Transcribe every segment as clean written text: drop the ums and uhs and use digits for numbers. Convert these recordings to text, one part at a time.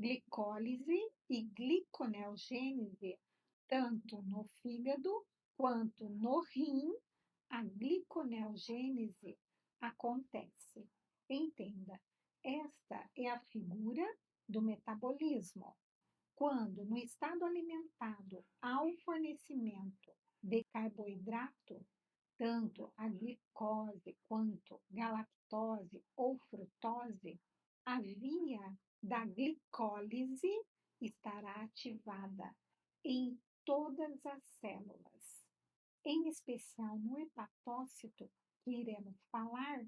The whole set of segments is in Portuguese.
glicólise e gliconeogênese, tanto no fígado quanto no rim, a gliconeogênese acontece. Entenda, esta é a figura do metabolismo. Quando no estado alimentado há um fornecimento de carboidrato, tanto a glicose quanto galactose ou frutose, a via da glicólise estará ativada em todas as células. Em especial no hepatócito, que iremos falar,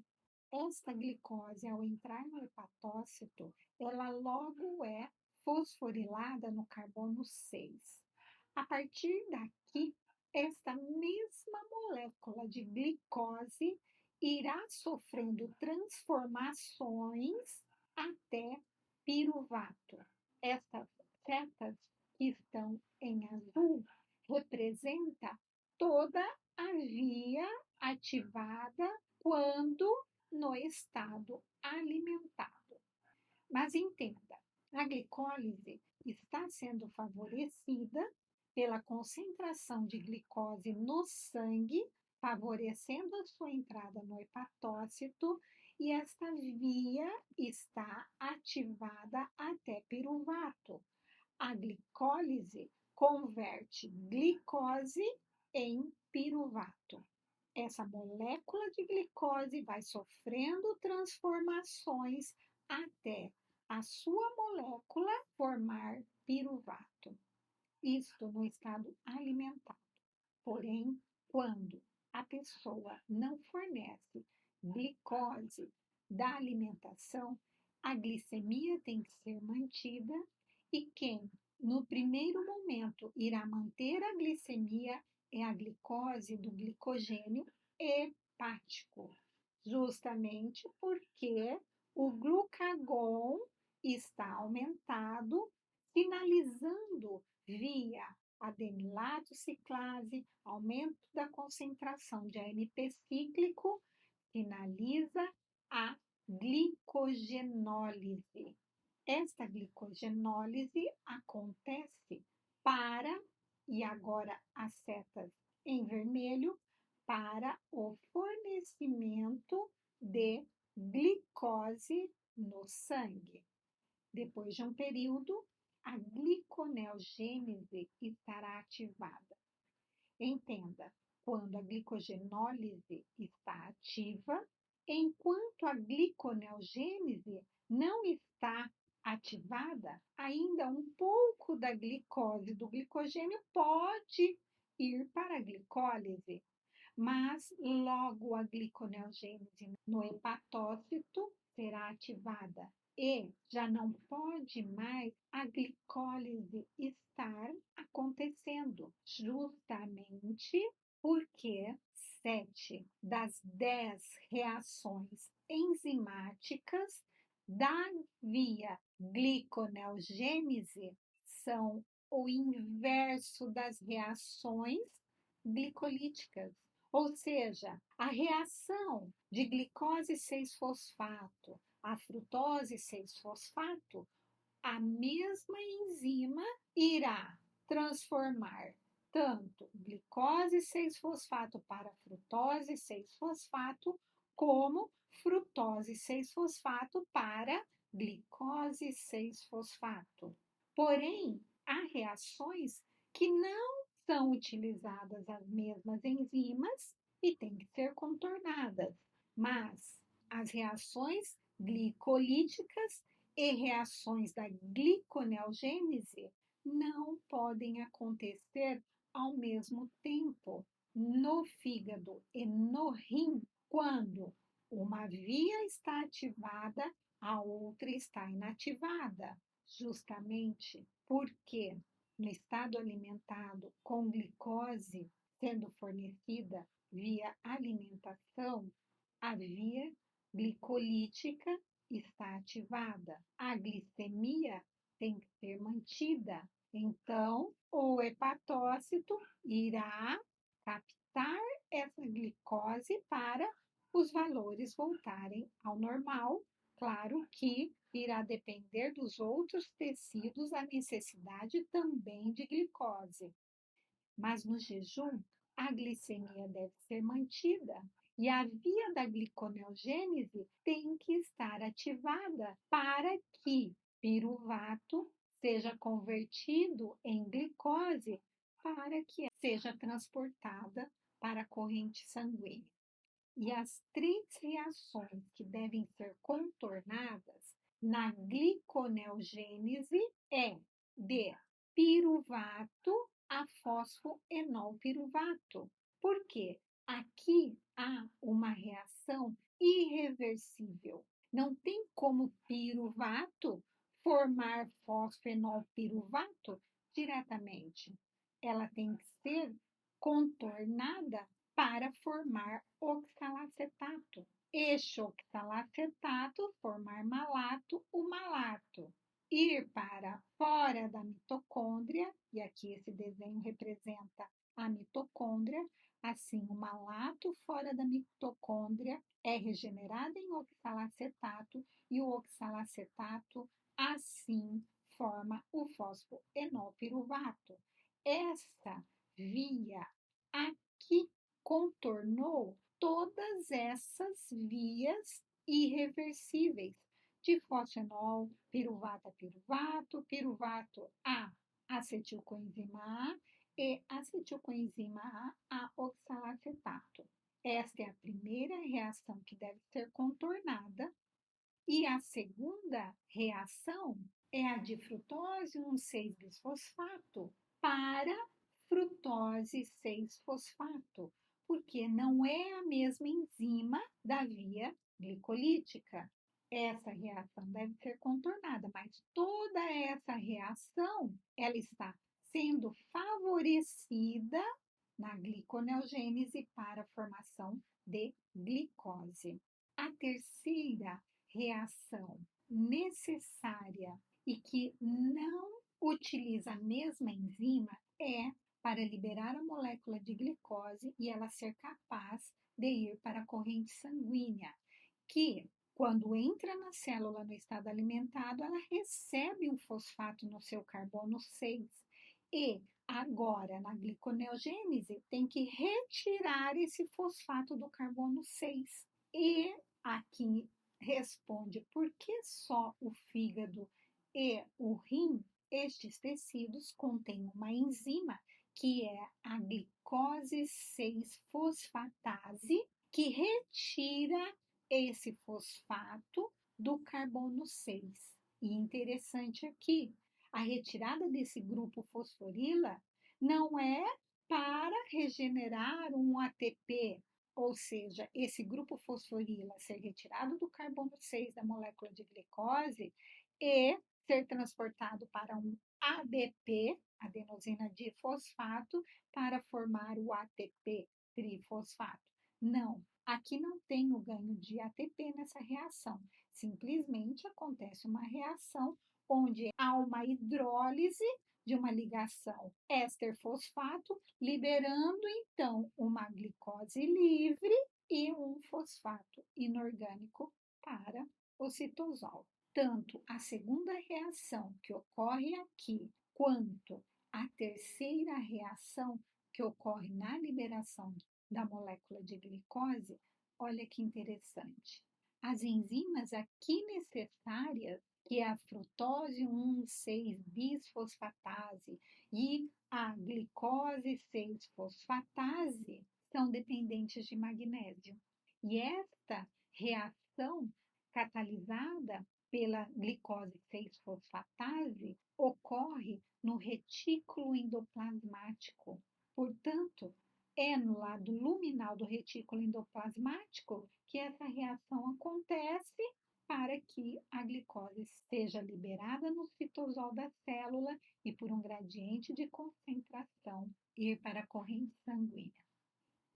esta glicose, ao entrar no hepatócito, ela logo é fosforilada no carbono 6. A partir daqui, esta mesma molécula de glicose irá sofrendo transformações até piruvato. Estas setas que estão em azul representam toda a via ativada quando no estado alimentado. Mas entenda, a glicólise está sendo favorecida pela concentração de glicose no sangue, favorecendo a sua entrada no hepatócito, e esta via está ativada até piruvato. A glicólise converte glicose em piruvato. Essa molécula de glicose vai sofrendo transformações até a sua molécula formar piruvato. Isto no estado alimentado. Porém, quando a pessoa não fornece glicose da alimentação, a glicemia tem que ser mantida e quem no primeiro momento irá manter a glicemia é a glicose do glicogênio hepático, justamente porque o glucagon está aumentado, sinalizando via adenilato ciclase, aumento da concentração de AMP cíclico, finaliza a glicogenólise. Esta glicogenólise acontece para, e agora as setas em vermelho, para o fornecimento de glicose no sangue. Depois de um período, a gliconeogênese estará ativada. Entenda, quando a glicogenólise está ativa, enquanto a gliconeogênese não está ativada, ainda um pouco da glicose do glicogênio pode ir para a glicólise, mas logo a gliconeogênese no hepatócito será ativada e já não pode mais a glicólise estar acontecendo, justamente porque 7 das 10 reações enzimáticas da via gliconeogênese são o inverso das reações glicolíticas. Ou seja, a reação de glicose 6-fosfato a frutose 6-fosfato, a mesma enzima irá transformar tanto glicose 6-fosfato para frutose 6-fosfato, como frutose 6-fosfato para glicose 6-fosfato. Porém, há reações que não são utilizadas as mesmas enzimas e têm que ser contornadas, mas as reações glicolíticas e reações da gliconeogênese não podem acontecer ao mesmo tempo no fígado e no rim, quando uma via está ativada, a outra está inativada, justamente porque no estado alimentado com glicose sendo fornecida via alimentação, a via glicolítica está ativada. A glicemia tem que ser mantida. Então, o hepatócito irá captar essa glicose para os valores voltarem ao normal. Claro que irá depender dos outros tecidos a necessidade também de glicose. Mas no jejum, a glicemia deve ser mantida e a via da gliconeogênese tem que estar ativada para que piruvato seja convertido em glicose para que seja transportada para a corrente sanguínea. E as três reações que devem ser contornadas na gliconeogênese é de piruvato a fosfoenolpiruvato. Por quê? Aqui há uma reação irreversível. Não tem como piruvato formar fosfoenolpiruvato diretamente. Ela tem que ser contornada para formar oxalacetato. Este oxalacetato formar malato, o malato ir para fora da mitocôndria, e aqui esse desenho representa a mitocôndria, assim o malato fora da mitocôndria é regenerado em oxalacetato e o oxalacetato assim forma o fosfoenolpiruvato. Essa via aqui contornou todas essas vias irreversíveis de fosfenol, piruvato a piruvato, piruvato a acetilcoenzima A e acetilcoenzima A oxalacetato. Esta é a primeira reação que deve ser contornada. E a segunda reação é a de frutose 1,6-bisfosfato para frutose 6-fosfato, porque não é a mesma enzima da via glicolítica. Essa reação deve ser contornada, mas toda essa reação ela está sendo favorecida na gliconeogênese para a formação de glicose. A terceira reação necessária e que não utiliza a mesma enzima é para liberar a molécula de glicose e ela ser capaz de ir para a corrente sanguínea, que quando entra na célula no estado alimentado, ela recebe um fosfato no seu carbono 6 e agora, na gliconeogênese, tem que retirar esse fosfato do carbono 6. E aqui responde por que só o fígado e o rim, estes tecidos, contêm uma enzima que é a glicose 6-fosfatase, que retira esse fosfato do carbono 6. E interessante aqui, a retirada desse grupo fosforila não é para regenerar um ATP, ou seja, esse grupo fosforila ser retirado do carbono 6 da molécula de glicose e ser transportado para um ADP, adenosina difosfato, para formar o ATP trifosfato. Não, aqui não tem o ganho de ATP nessa reação. Simplesmente acontece uma reação onde há uma hidrólise de uma ligação éster-fosfato, liberando então uma glicose livre e um fosfato inorgânico para o citosol. Tanto a segunda reação que ocorre aqui, quanto a terceira reação que ocorre na liberação da molécula de glicose, olha que interessante. As enzimas aqui necessárias, que é a frutose 1,6-bisfosfatase e a glicose 6-fosfatase, são dependentes de magnésio. E esta reação catalisada pela glicose 6-fosfatase ocorre no retículo endoplasmático. Portanto, é no lado luminal do retículo endoplasmático que essa reação acontece para que a glicose seja liberada no citosol da célula e por um gradiente de concentração ir para a corrente sanguínea.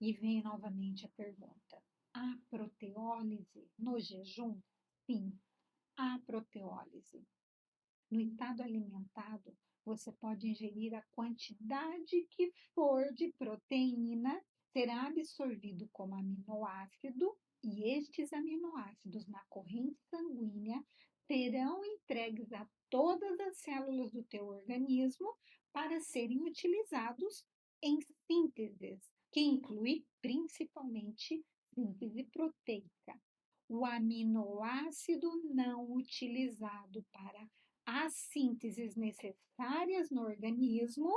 E vem novamente a pergunta: há proteólise no jejum? Sim, há proteólise. No estado alimentado, você pode ingerir a quantidade que for de proteína, será absorvido como aminoácido e estes aminoácidos na corrente sanguínea serão entregues a todas as células do teu organismo para serem utilizados em sínteses, que inclui principalmente síntese proteica. O aminoácido não utilizado para as sínteses necessárias no organismo,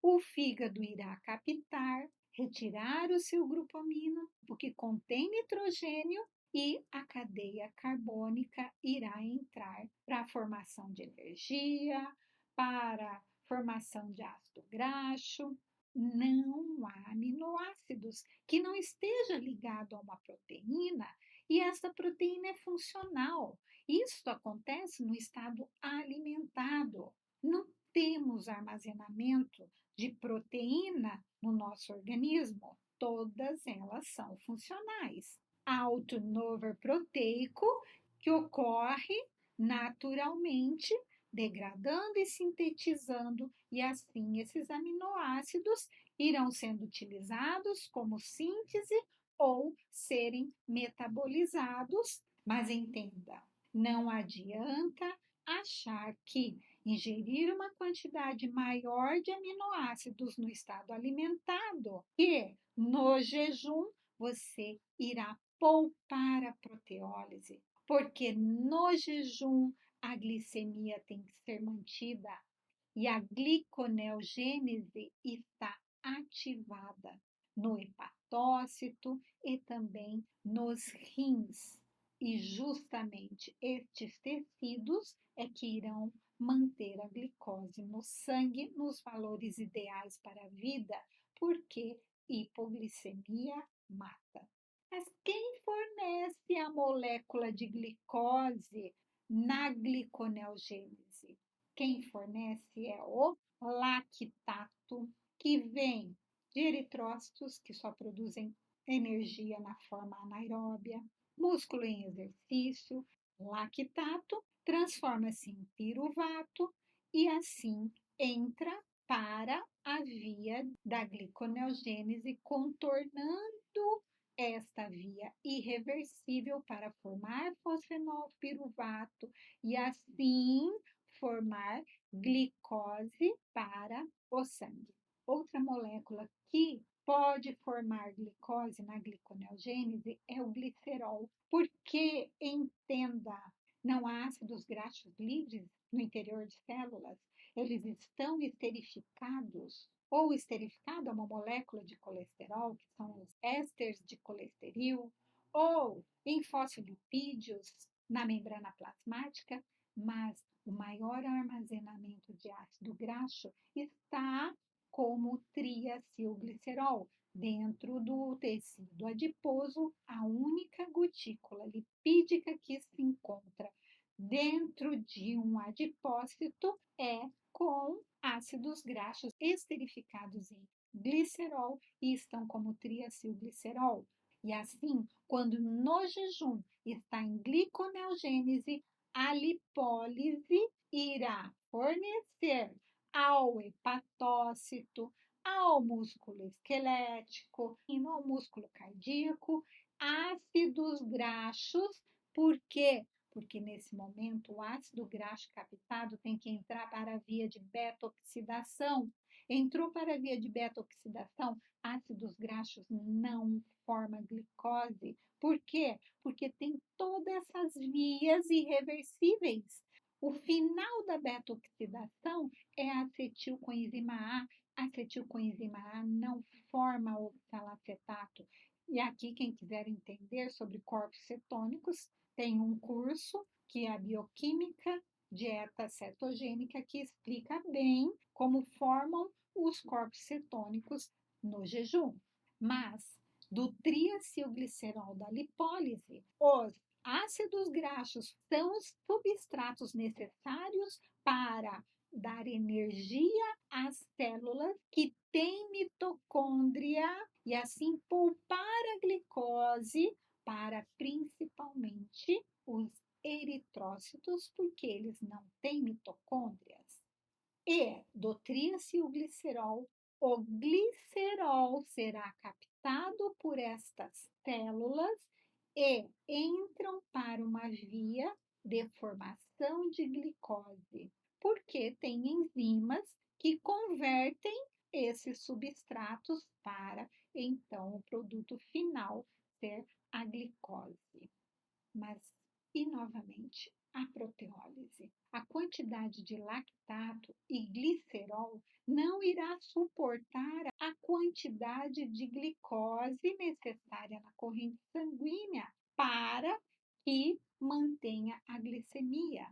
o fígado irá captar, retirar o seu grupo amino, o que contém nitrogênio, e a cadeia carbônica irá entrar para a formação de energia, para a formação de ácido graxo. Não há aminoácidos que não esteja ligado a uma proteína e essa proteína é funcional. Isso acontece no estado alimentado. Não temos armazenamento de proteína no nosso organismo. Todas elas são funcionais. Há o turnover proteico que ocorre naturalmente, degradando e sintetizando, e assim esses aminoácidos irão sendo utilizados como síntese ou serem metabolizados. Mas entenda, não adianta achar que ingerir uma quantidade maior de aminoácidos no estado alimentado, que no jejum você irá poupar a proteólise, porque no jejum a glicemia tem que ser mantida e a gliconeogênese está ativada no hepatócito e também nos rins. E justamente estes tecidos é que irão manter a glicose no sangue nos valores ideais para a vida, porque hipoglicemia mata. Mas quem fornece a molécula de glicose na gliconeogênese? Quem fornece é o lactato, que vem de eritrócitos que só produzem energia na forma anaeróbia, músculo em exercício, lactato transforma-se em piruvato e assim entra para a via da gliconeogênese, contornando esta via irreversível para formar fosfenolpiruvato e assim formar glicose para o sangue. Outra molécula que pode formar glicose na gliconeogênese é o glicerol, porque, entenda, não há ácidos graxos livres no interior de células, eles estão esterificados, ou esterificado é uma molécula de colesterol, que são os ésteres de colesterol, ou em fosfolipídios na membrana plasmática, mas o maior armazenamento de ácido graxo está como triacilglicerol, dentro do tecido adiposo, a única gotícula lipídica que se encontra dentro de um adipócito é com ácidos graxos esterificados em glicerol e estão como triacilglicerol. E assim, quando no jejum está em gliconeogênese, a lipólise irá fornecer ao hepatócito, ao músculo esquelético, ao músculo cardíaco, ácidos graxos. Por quê? Porque nesse momento o ácido graxo captado tem que entrar para a via de beta-oxidação. Entrou para a via de beta-oxidação, ácidos graxos não formam glicose. Por quê? Porque tem todas essas vias irreversíveis. O final da beta-oxidação é a acetilcoenzima A. A acetilcoenzima A não forma oxalacetato. E aqui, quem quiser entender sobre corpos cetônicos, tem um curso que é a bioquímica dieta cetogênica, que explica bem como formam os corpos cetônicos no jejum. Mas do triacilglicerol da lipólise, os ácidos graxos são os substratos necessários para dar energia às células que têm mitocôndria e assim poupar a glicose para principalmente os eritrócitos, porque eles não têm mitocôndrias. E do triacilglicerol, o glicerol será captado por estas células e entram para uma via de formação de glicose, porque tem enzimas que convertem esses substratos para, então, o produto final ser a glicose. Mas, e novamente, a proteólise. A quantidade de lactato e glicerol não irá suportar a quantidade de glicose necessária na corrente sanguínea para que mantenha a glicemia.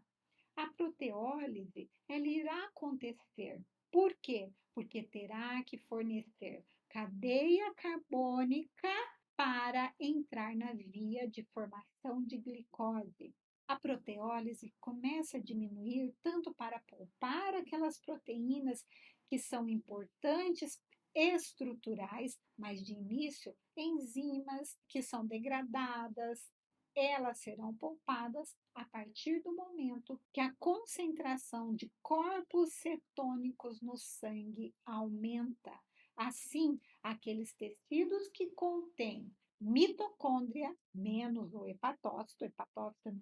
A proteólise, ela irá acontecer. Por quê? Porque terá que fornecer cadeia carbônica para entrar na via de formação de glicose. A proteólise começa a diminuir tanto para poupar aquelas proteínas que são importantes estruturais, mas de início enzimas que são degradadas, elas serão poupadas a partir do momento que a concentração de corpos cetônicos no sangue aumenta. Assim, aqueles tecidos que contêm mitocôndria menos o hepatócito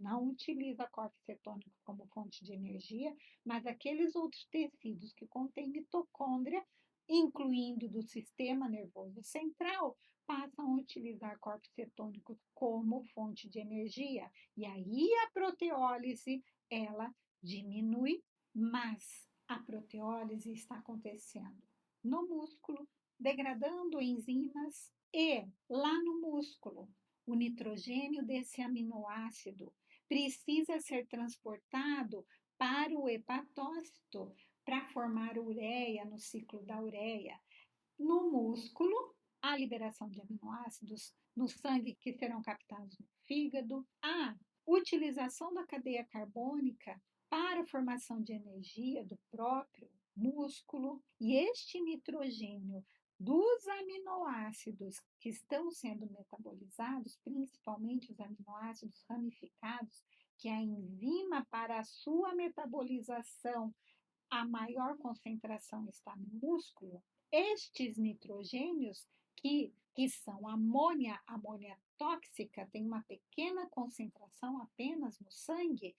não utiliza corpos cetônicos como fonte de energia, mas aqueles outros tecidos que contêm mitocôndria, incluindo do sistema nervoso central, passam a utilizar corpos cetônicos como fonte de energia. E aí a proteólise, ela diminui, mas a proteólise está acontecendo no músculo, degradando enzimas e lá no músculo, o nitrogênio desse aminoácido precisa ser transportado para o hepatócito para formar ureia no ciclo da ureia. No músculo, a liberação de aminoácidos no sangue que serão captados no fígado, a utilização da cadeia carbônica para a formação de energia do próprio músculo e este nitrogênio dos aminoácidos que estão sendo metabolizados, principalmente os aminoácidos ramificados, que a enzima para a sua metabolização, a maior concentração está no músculo, estes nitrogênios, que são amônia tóxica, tem uma pequena concentração apenas no sangue,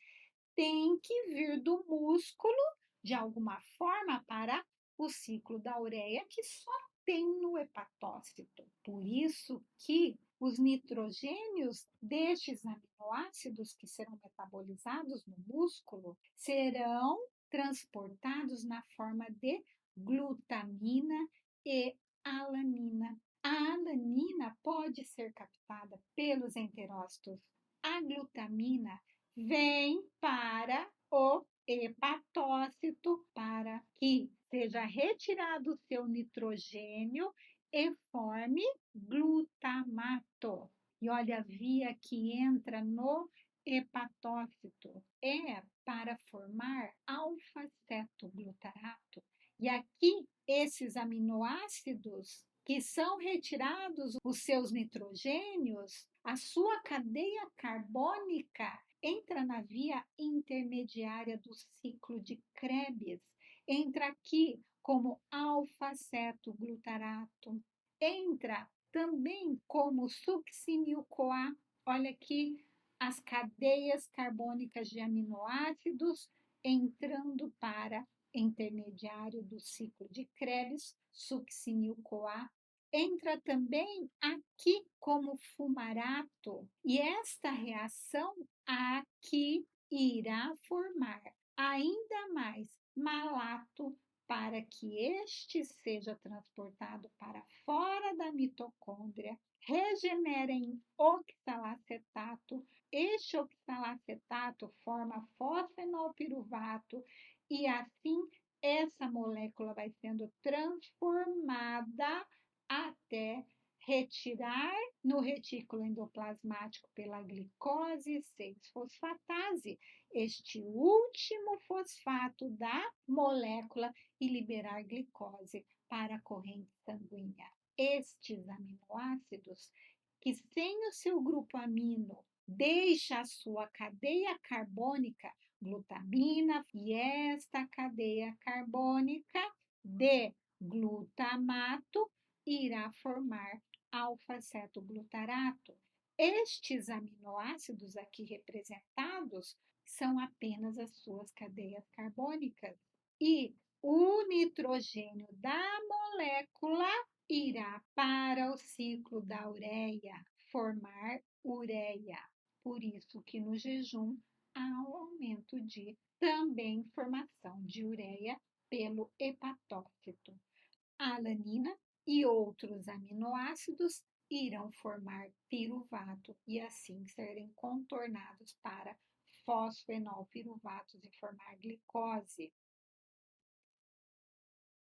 tem que vir do músculo, de alguma forma, para o ciclo da ureia, que só tem no hepatócito. Por isso que os nitrogênios destes aminoácidos que serão metabolizados no músculo serão transportados na forma de glutamina e alanina. A alanina pode ser captada pelos enterócitos. A glutamina vem para o hepatócito para que seja retirado o seu nitrogênio e forme glutamato. E olha a via que entra no hepatócito é para formar alfa-cetoglutarato. E aqui, esses aminoácidos que são retirados os seus nitrogênios, a sua cadeia carbônica entra na via intermediária do ciclo de Krebs, entra aqui como alfa-cetoglutarato, entra também como succinil-CoA. Olha aqui as cadeias carbônicas de aminoácidos entrando para intermediário do ciclo de Krebs, succinil-CoA. Entra também aqui como fumarato, e esta reação aqui irá formar ainda mais malato para que este seja transportado para fora da mitocôndria, regenera em oxalacetato. Este oxalacetato forma fosfenolpiruvato e assim essa molécula vai sendo transformada até retirar no retículo endoplasmático pela glicose 6-fosfatase este último fosfato da molécula e liberar glicose para a corrente sanguínea. Estes aminoácidos, que sem o seu grupo amino deixa a sua cadeia carbônica, glutamina, e esta cadeia carbônica de glutamato irá formar alfa-cetoglutarato. Estes aminoácidos aqui representados são apenas as suas cadeias carbônicas. E o nitrogênio da molécula irá para o ciclo da ureia, formar ureia. Por isso que no jejum há um aumento de também formação de ureia pelo hepatócito. A alanina e outros aminoácidos irão formar piruvato e assim serem contornados para fosfenolpiruvatos e formar glicose.